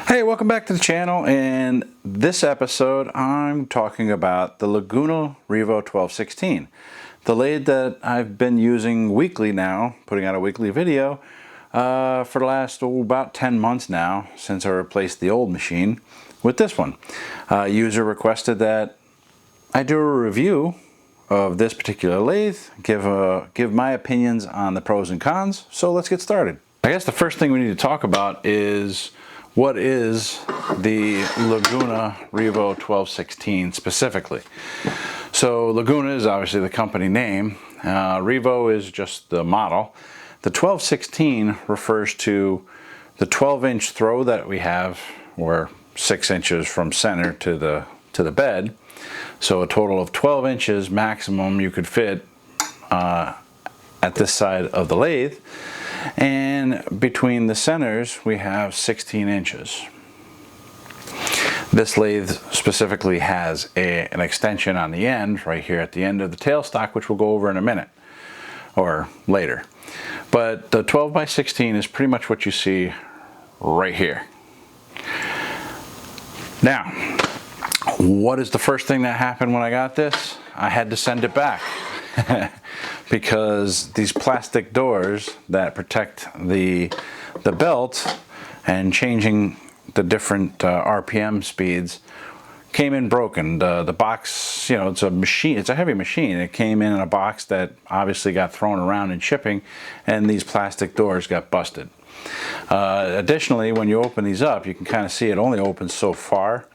Hey, welcome back to the channel. In this episode, I'm talking about the Laguna REVO 1216, the lathe that I've been using weekly now, putting out a weekly video for the last about 10 months now, since I replaced the old machine with this one. User requested that I do a review of this particular lathe, give my opinions on the pros and cons. So let's get started. I guess the first thing we need to talk about is what is the Laguna REVO 1216 specifically. So Laguna is obviously the company name. REVO is just the model. The 1216 refers to the 12-inch throw that we have, or 6 inches from center to the bed. So a total of 12 inches maximum you could fit at this side of the lathe. And between the centers we have 16 inches. This lathe specifically has an extension on the end, right here at the end of the tailstock, which we'll go over in a minute or later. But the 12 by 16 is pretty much what you see right here. Now, what is the first thing that happened when I got this? I had to send it back. Because these plastic doors that protect the belt and changing the different RPM speeds came in broken. The box, you know, it's a machine, it's a heavy machine. It came in a box that obviously got thrown around in shipping, and these plastic doors got busted. Additionally, when you open these up, you can kind of see it only opens so far.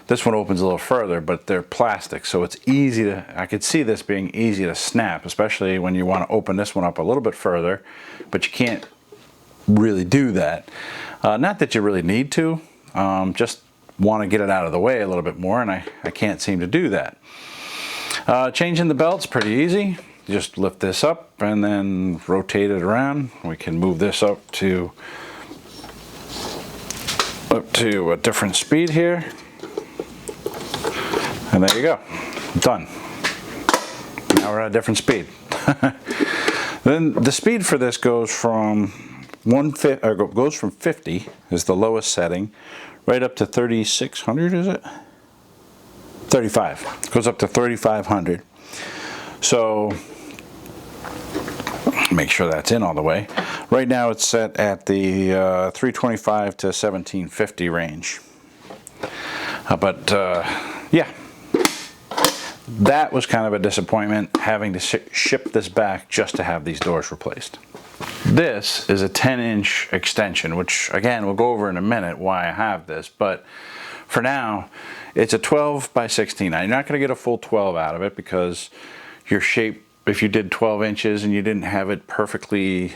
This one opens a little further, but they're plastic, so it's easy to, I could see this being easy to snap, especially when you want to open this one up a little bit further, but you can't really do that. Not that you really need to, just want to get it out of the way a little bit more, and I can't seem to do that. Changing the belt's pretty easy. You just lift this up and then rotate it around. We can move this up to a different speed here. And there you go, done. Now we're at a different speed. Then the speed for this goes from 50 is the lowest setting, right up to 3600, is it? 35. It goes up to 3500. So make sure that's in all the way. Right now it's set at the 325 to 1750 range. Yeah. That was kind of a disappointment, having to ship this back just to have these doors replaced. This is a 10-inch extension, which again we'll go over in a minute why I have this, but for now it's a 12 by 16. Now you're not going to get a full 12 out of it because your shape, if you did 12 inches and you didn't have it perfectly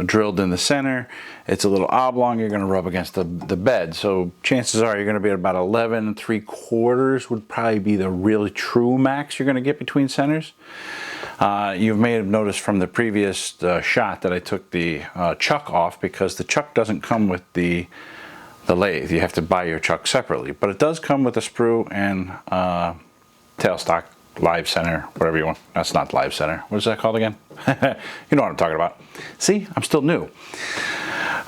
drilled in the center, it's a little oblong, you're going to rub against the bed. So chances are you're going to be at about 11 3/4 would probably be the really true max you're going to get between centers. You may have noticed from the previous shot that I took the chuck off, because the chuck doesn't come with the lathe. You have to buy your chuck separately, but it does come with a sprue and tailstock. Live center, whatever you want. That's not live center. What is that called again? You know what I'm talking about. See, I'm still new.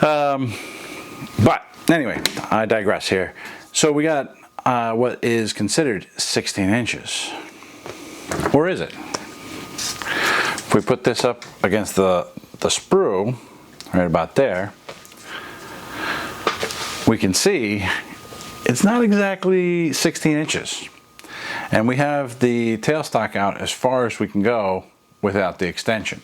But anyway, I digress here. So we got what is considered 16 inches. Or is it? If we put this up against the sprue, right about there, we can see it's not exactly 16 inches. And we have the tailstock out as far as we can go without the extension.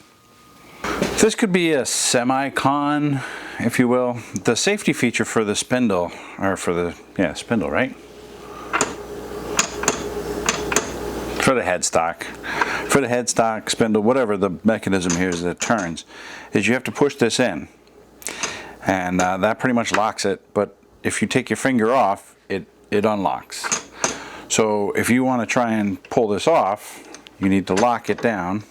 This could be a semi-con, if you will. The safety feature for the spindle, or for the, spindle, right? For the headstock. For the headstock, spindle, whatever the mechanism here is that it turns, is you have to push this in. And that pretty much locks it, but if you take your finger off, it unlocks. So if you want to try and pull this off, you need to lock it down.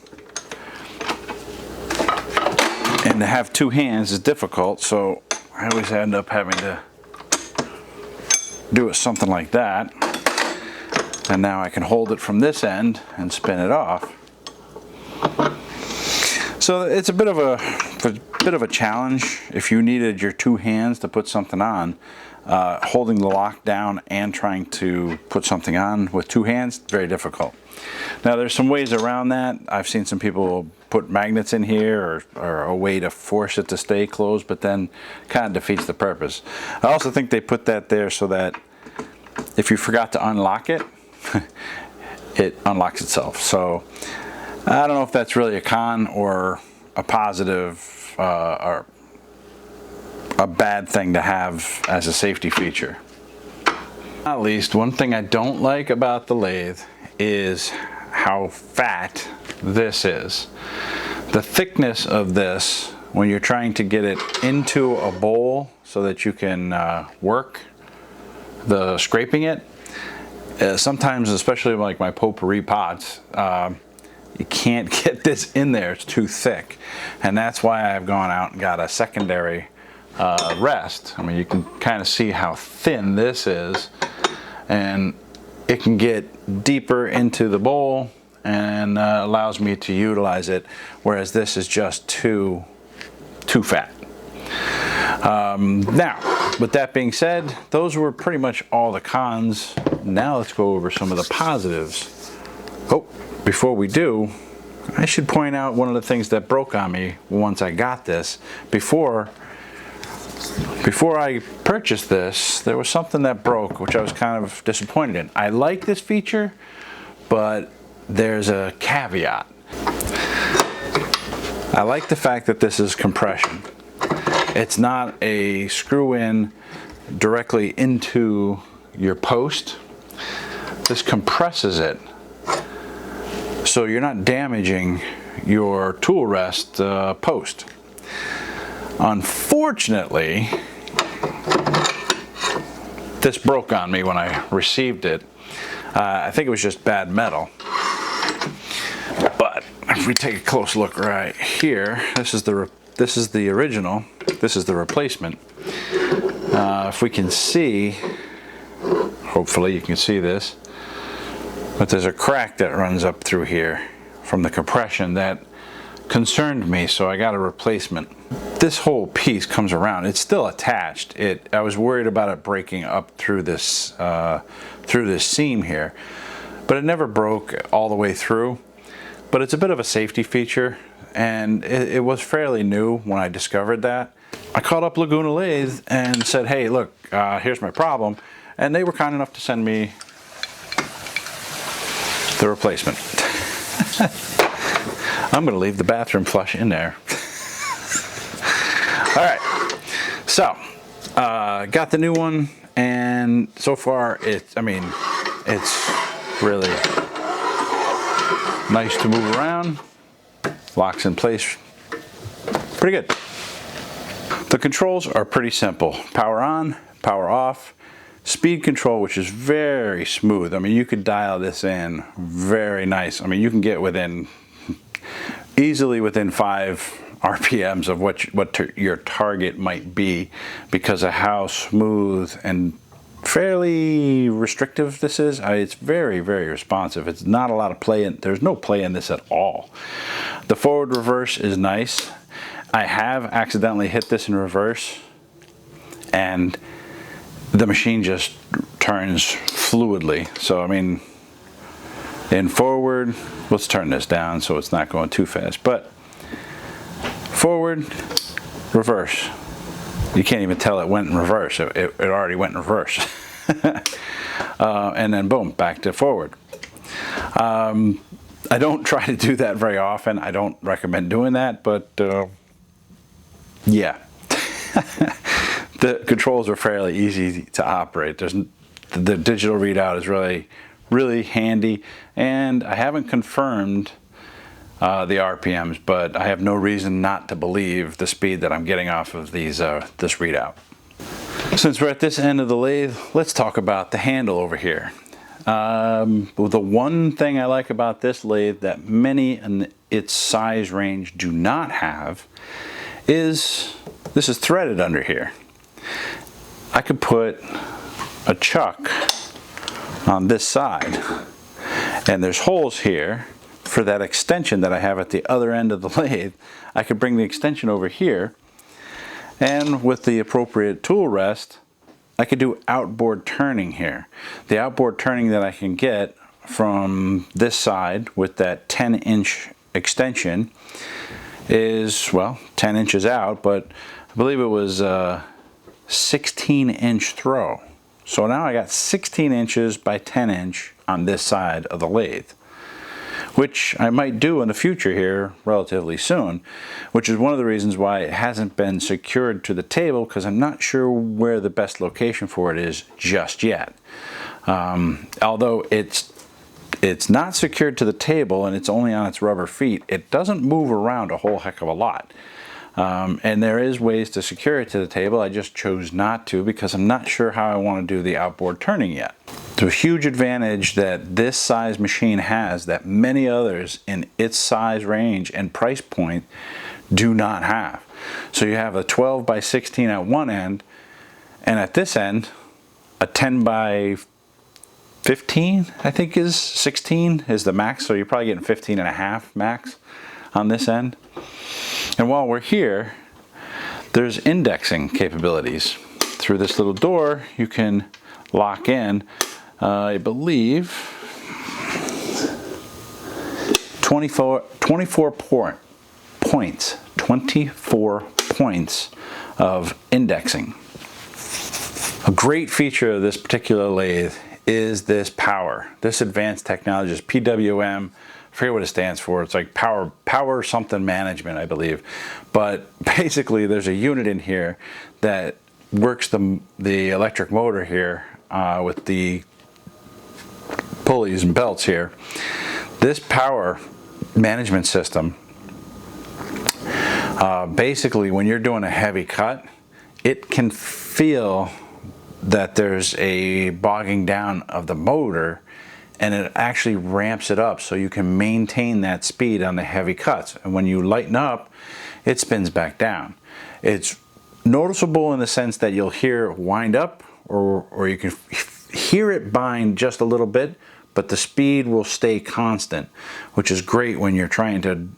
And to have two hands is difficult, so I always end up having to do something like that. And now I can hold it from this end and spin it off. So it's a bit of a a bit of a challenge if you needed your two hands to put something on. Holding the lock down and trying to put something on with two hands, very difficult. Now there's some ways around that. I've seen some people put magnets in here or a way to force it to stay closed, but then kind of defeats the purpose. I also think they put that there so that if you forgot to unlock it, it unlocks itself. So I don't know if that's really a con or a positive or a bad thing to have as a safety feature. At least one thing I don't like about the lathe is how fat this is. The thickness of this, when you're trying to get it into a bowl so that you can work the scraping it, sometimes, especially like my potpourri pots, you can't get this in there, it's too thick. And that's why I've gone out and got a secondary rest. I mean, you can kind of see how thin this is, and it can get deeper into the bowl and allows me to utilize it, whereas this is just too fat. Now, with that being said, those were pretty much all the cons. Now let's go over some of the positives. Oh, before we do, I should point out one of the things that broke on me once I got this. Before I purchased this, there was something that broke, which I was kind of disappointed in. I like this feature, but there's a caveat. I like the fact that this is compression. It's not a screw-in directly into your post. This compresses it, so you're not damaging your tool rest post. Unfortunately, this broke on me when I received it. I think it was just bad metal. But if we take a close look right here, this is the original. This is the replacement. If we can see, hopefully you can see this, but there's a crack that runs up through here from the compression that concerned me, so I got a replacement. This whole piece comes around. It's still attached. I was worried about it breaking up through this seam here, but it never broke all the way through. But it's a bit of a safety feature, and it was fairly new when I discovered that. I called up Laguna Lathe and said, hey, look, here's my problem, and they were kind enough to send me the replacement. I'm going to leave the bathroom flush in there. All right, so got the new one, and so far it's really nice to move around. Locks in place pretty good. The controls are pretty simple. Power on, power off. Speed control, which is very smooth. I mean, you could dial this in very nice. I mean, you can get easily within 5 RPMs of what your target might be because of how smooth and fairly restrictive this is. It's very, very responsive. It's not a lot of play in. There's no play in this at all. The forward reverse is nice. I have accidentally hit this in reverse, and the machine just turns fluidly. So I mean, in forward, let's turn this down so it's not going too fast, but forward, reverse. You can't even tell it went in reverse. It already went in reverse. And then boom, back to forward. I don't try to do that very often. I don't recommend doing that, but yeah. The controls are fairly easy to operate. The digital readout is really, really handy, and I haven't confirmed the RPMs, but I have no reason not to believe the speed that I'm getting off of this readout. Since we're at this end of the lathe, let's talk about the handle over here. The one thing I like about this lathe that many in its size range do not have is this is threaded under here. I could put a chuck on this side, and there's holes here for that extension that I have at the other end of the lathe, I could bring the extension over here, and with the appropriate tool rest, I could do outboard turning here. The outboard turning that I can get from this side with that 10-inch extension is, well, 10 inches out, but I believe it was a 16-inch throw. So now I got 16 inches by 10 inch on this side of the lathe, which I might do in the future here relatively soon, which is one of the reasons why it hasn't been secured to the table, because I'm not sure where the best location for it is just yet. Although it's not secured to the table and it's only on its rubber feet, it doesn't move around a whole heck of a lot. And there is ways to secure it to the table. I just chose not to because I'm not sure how I want to do the outboard turning yet. The huge advantage that this size machine has that many others in its size range and price point do not have. So you have a 12 by 16 at one end, and at this end a 10 by 15, I think is 16 is the max, so you're probably getting 15 and a half max on this end. And while we're here, there's indexing capabilities. Through this little door, you can lock in, I believe, 24 points of indexing. A great feature of this particular lathe is this power. This advanced technology is PWM. I forget what it stands for. It's like power something management, I believe. But basically there's a unit in here that works the electric motor here with the pulleys and belts here. This power management system, basically when you're doing a heavy cut, it can feel that there's a bogging down of the motor, and it actually ramps it up so you can maintain that speed on the heavy cuts. And when you lighten up, it spins back down. It's noticeable in the sense that you'll hear it wind up, or you can hear it bind just a little bit, but the speed will stay constant, which is great when you're trying to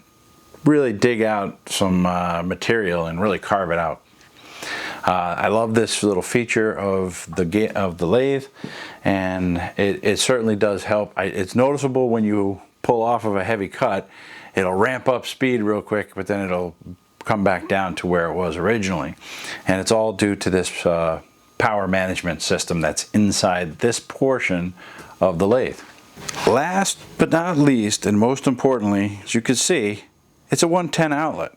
really dig out some material and really carve it out. I love this little feature of the lathe, and it certainly does help. It's noticeable when you pull off of a heavy cut. It'll ramp up speed real quick, but then it'll come back down to where it was originally. And it's all due to this power management system that's inside this portion of the lathe. Last but not least, and most importantly, as you can see, it's a 110 outlet.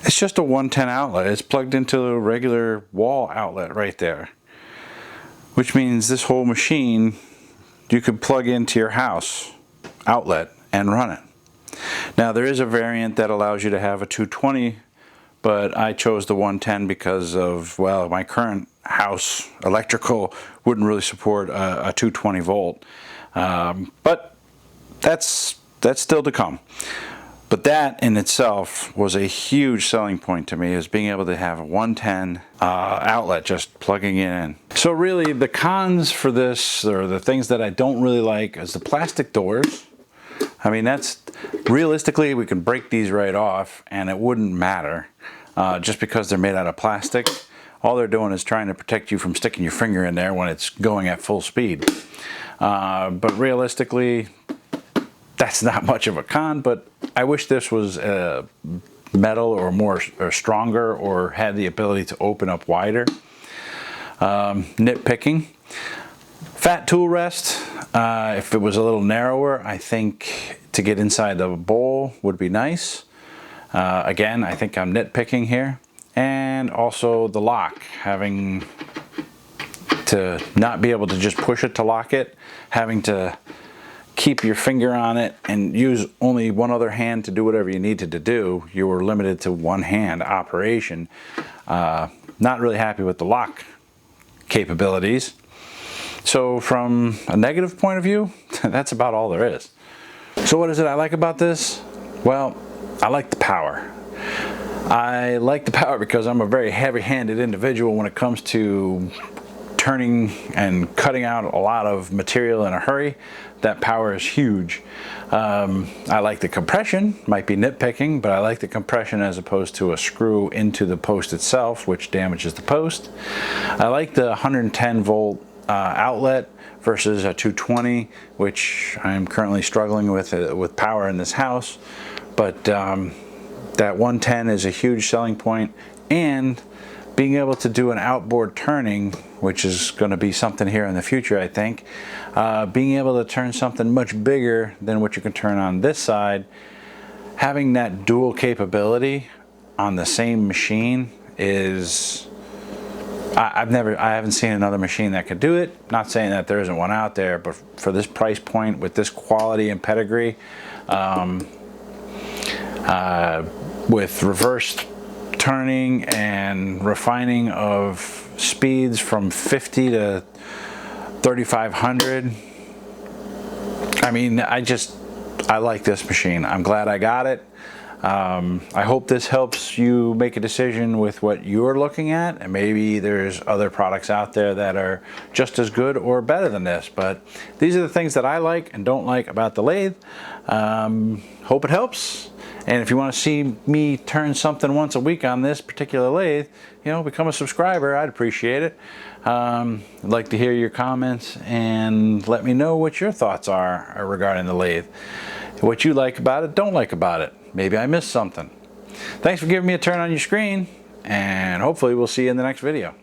It's just a 110 outlet. It's plugged into a regular wall outlet right there, which means this whole machine you could plug into your house outlet and run it. Now there is a variant that allows you to have a 220, but I chose the 110 because of, well, my current house electrical wouldn't really support a 220 volt, but that's still to come. But that in itself was a huge selling point to me, is being able to have a 110 outlet just plugging in. So really the cons for this, or the things that I don't really like, is the plastic doors. I mean, that's realistically, we can break these right off and it wouldn't matter just because they're made out of plastic. All they're doing is trying to protect you from sticking your finger in there when it's going at full speed. But realistically, that's not much of a con, but I wish this was metal or stronger, or had the ability to open up wider. Nitpicking. Fat tool rest. If it was a little narrower, I think to get inside the bowl would be nice. Again, I think I'm nitpicking here. And also the lock, having to not be able to just push it to lock it, having to keep your finger on it and use only one other hand to do whatever you needed to do. You were limited to one hand operation. Not really happy with the lock capabilities. So from a negative point of view, that's about all there is. So what is it I like about this? Well, I like the power. I like the power because I'm a very heavy-handed individual when it comes to turning and cutting out a lot of material in a hurry, that power is huge. I like the compression, might be nitpicking, but I like the compression as opposed to a screw into the post itself, which damages the post. I like the 110 volt outlet versus a 220, which I'm currently struggling with power in this house. But that 110 is a huge selling point, and being able to do an outboard turning, which is going to be something here in the future, I think. Being able to turn something much bigger than what you can turn on this side, having that dual capability on the same machine is, I haven't seen another machine that could do it. Not saying that there isn't one out there, but for this price point with this quality and pedigree, with reversed turning and refining of speeds from 50 to 3500. I mean, I like this machine. I'm glad I got it. I hope this helps you make a decision with what you're looking at, and maybe there's other products out there that are just as good or better than this, but these are the things that I like and don't like about the lathe. Hope it helps. And if you want to see me turn something once a week on this particular lathe, you know, become a subscriber. I'd appreciate it. I'd like to hear your comments and let me know what your thoughts are regarding the lathe. What you like about it, don't like about it. Maybe I missed something. Thanks for giving me a turn on your screen, and hopefully we'll see you in the next video.